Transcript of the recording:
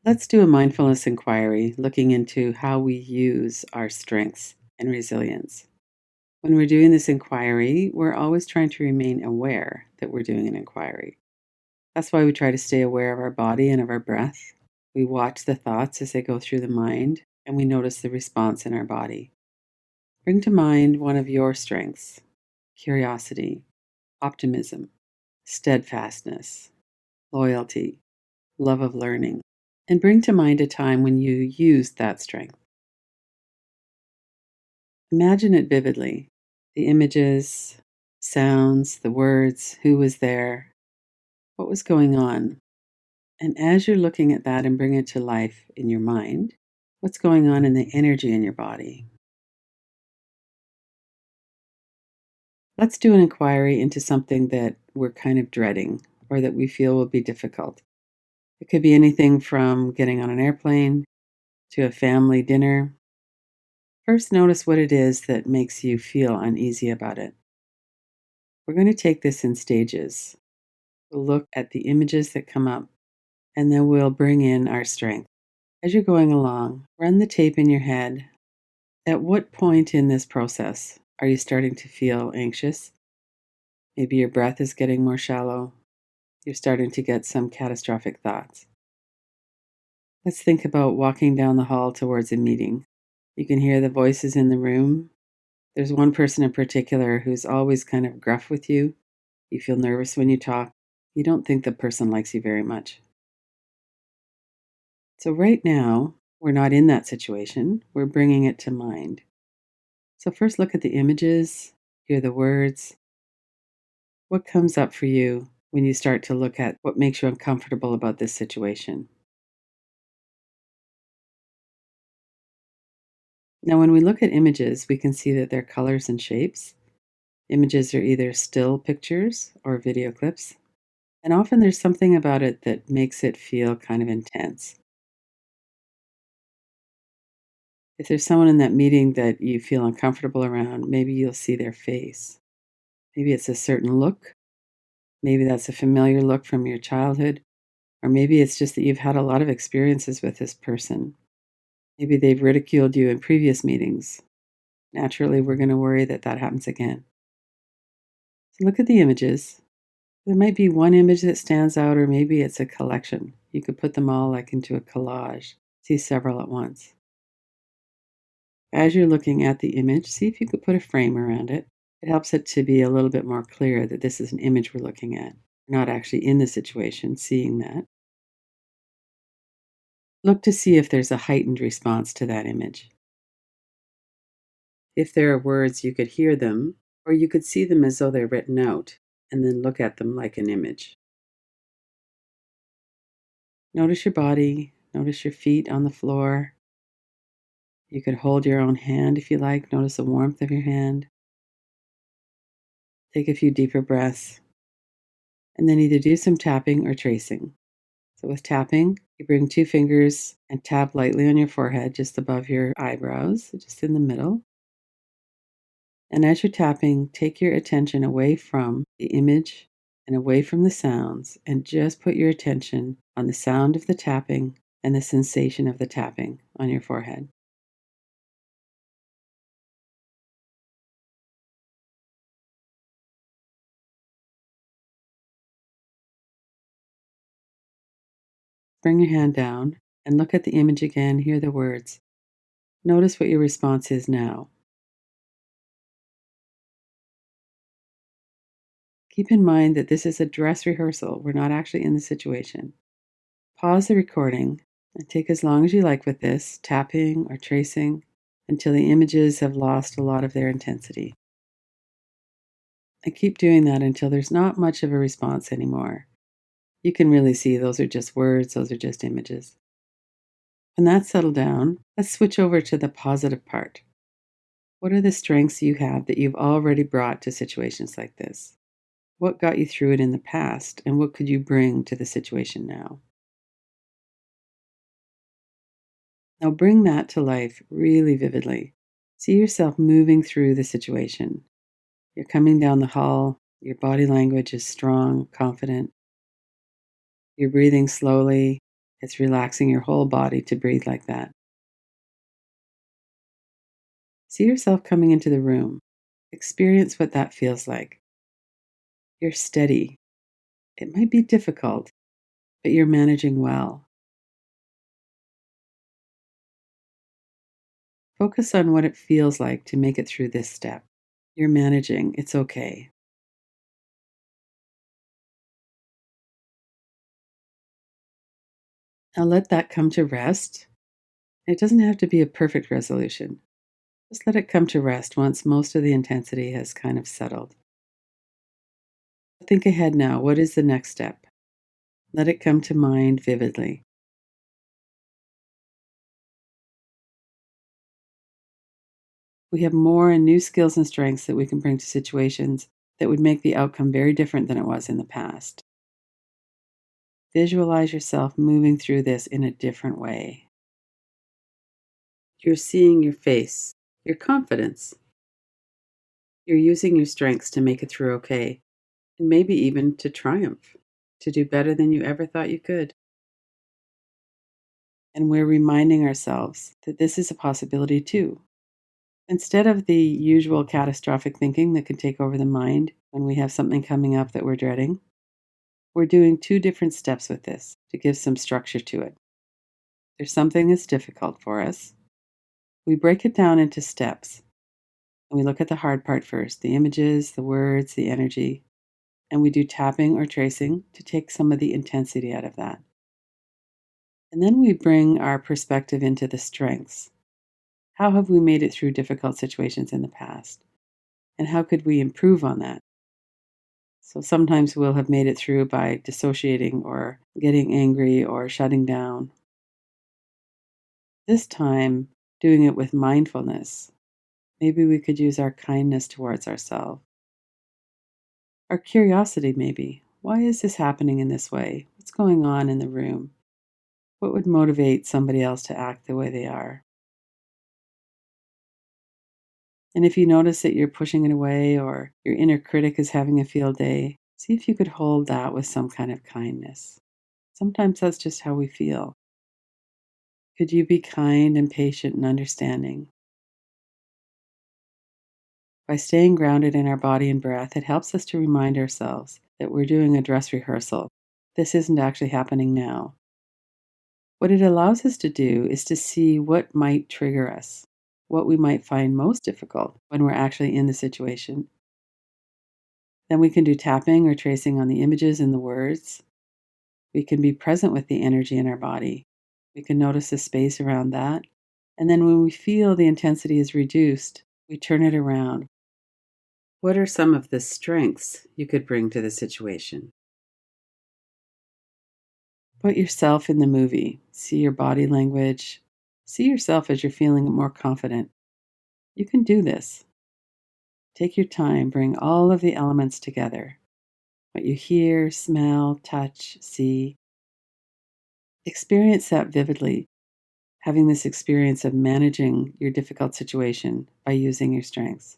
Let's do a mindfulness inquiry looking into how we use our strengths and resilience. When we're doing this inquiry, we're always trying to remain aware that we're doing an inquiry. That's why we try to stay aware of our body and of our breath. We watch the thoughts as they go through the mind, and we notice the response in our body. Bring to mind one of your strengths: curiosity, optimism, steadfastness, loyalty, love of learning, and bring to mind a time when you used that strength. Imagine it vividly: the images, sounds, the words, who was there, what was going on. And as you're looking at that and bring it to life in your mind, what's going on in the energy in your body? Let's do an inquiry into something that we're kind of dreading or that we feel will be difficult. It could be anything from getting on an airplane to a family dinner. First, notice what it is that makes you feel uneasy about it. We're going to take this in stages. We'll look at the images that come up, and then we'll bring in our strength. As you're going along, run the tape in your head. At what point in this process are you starting to feel anxious? Maybe your breath is getting more shallow. You're starting to get some catastrophic thoughts. Let's think about walking down the hall towards a meeting. You can hear the voices in the room. There's one person in particular who's always kind of gruff with you. You feel nervous when you talk. You don't think the person likes you very much. So, right now, we're not in that situation. We're bringing it to mind. So, first look at the images, hear the words. What comes up for you when you start to look at what makes you uncomfortable about this situation? Now, when we look at images, we can see that they're colors and shapes. Images are either still pictures or video clips, and often there's something about it that makes it feel kind of intense. If there's someone in that meeting that you feel uncomfortable around, maybe you'll see their face. Maybe it's a certain look. Maybe that's a familiar look from your childhood. Or maybe it's just that you've had a lot of experiences with this person. Maybe they've ridiculed you in previous meetings. Naturally, we're going to worry that that happens again. So look at the images. There might be one image that stands out, or maybe it's a collection. You could put them all like into a collage, see several at once. As you're looking at the image, see if you could put a frame around it. It helps it to be a little bit more clear that this is an image we're looking at. We're not actually in the situation, seeing that. Look to see if there's a heightened response to that image. If there are words, you could hear them, or you could see them as though they're written out, and then look at them like an image. Notice your body, notice your feet on the floor. You could hold your own hand if you like, notice the warmth of your hand. Take a few deeper breaths, and then either do some tapping or tracing. So, with tapping, you bring two fingers and tap lightly on your forehead, just above your eyebrows, just in the middle. And as you're tapping, take your attention away from the image and away from the sounds, and just put your attention on the sound of the tapping and the sensation of the tapping on your forehead. Bring your hand down and look at the image again, hear the words. Notice what your response is now. Keep in mind that this is a dress rehearsal. We're not actually in the situation. Pause the recording and take as long as you like with this, tapping or tracing, until the images have lost a lot of their intensity. And keep doing that until there's not much of a response anymore. You can really see those are just words, those are just images. When that's settled down, let's switch over to the positive part. What are the strengths you have that you've already brought to situations like this? What got you through it in the past, and what could you bring to the situation now? Now bring that to life really vividly. See yourself moving through the situation. You're coming down the hall, your body language is strong, confident. You're breathing slowly, It's relaxing your whole body to breathe like that. See yourself coming into the room. Experience what that feels like. You're steady. It might be difficult, but you're managing well. Focus on what it feels like to make it through this step. You're managing. It's okay. Now let that come to rest. It doesn't have to be a perfect resolution. Just let it come to rest once most of the intensity has kind of settled. Think ahead now. What is the next step? Let it come to mind vividly. We have more and new skills and strengths that we can bring to situations that would make the outcome very different than it was in the past. Visualize yourself moving through this in a different way. You're seeing your face, your confidence. You're using your strengths to make it through okay, and maybe even to triumph, to do better than you ever thought you could. And we're reminding ourselves that this is a possibility too. Instead of the usual catastrophic thinking that can take over the mind when we have something coming up that we're dreading, we're doing two different steps with this to give some structure to it. There's something that's difficult for us. We break it down into steps and we look at the hard part first, the images, the words, the energy, and we do tapping or tracing to take some of the intensity out of that. And then we bring our perspective into the strengths. How have we made it through difficult situations in the past? And how could we improve on that? So sometimes we'll have made it through by dissociating or getting angry or shutting down. This time, doing it with mindfulness, maybe we could use our kindness towards ourselves. Our curiosity, maybe. Why is this happening in this way? What's going on in the room? What would motivate somebody else to act the way they are? And if you notice that you're pushing it away or your inner critic is having a field day, see if you could hold that with some kind of kindness. Sometimes that's just how we feel. Could you be kind and patient and understanding? By staying grounded in our body and breath, it helps us to remind ourselves that we're doing a dress rehearsal. This isn't actually happening now. What it allows us to do is to see what might trigger us, what we might find most difficult when we're actually in the situation. Then we can do tapping or tracing on the images and the words. We can be present with the energy in our body. We can notice the space around that. And then when we feel the intensity is reduced, we turn it around. What are some of the strengths you could bring to the situation? Put yourself in the movie. See your body language. See yourself as you're feeling more confident. You can do this. Take your time, bring all of the elements together. What you hear, smell, touch, see. Experience that vividly, having this experience of managing your difficult situation by using your strengths.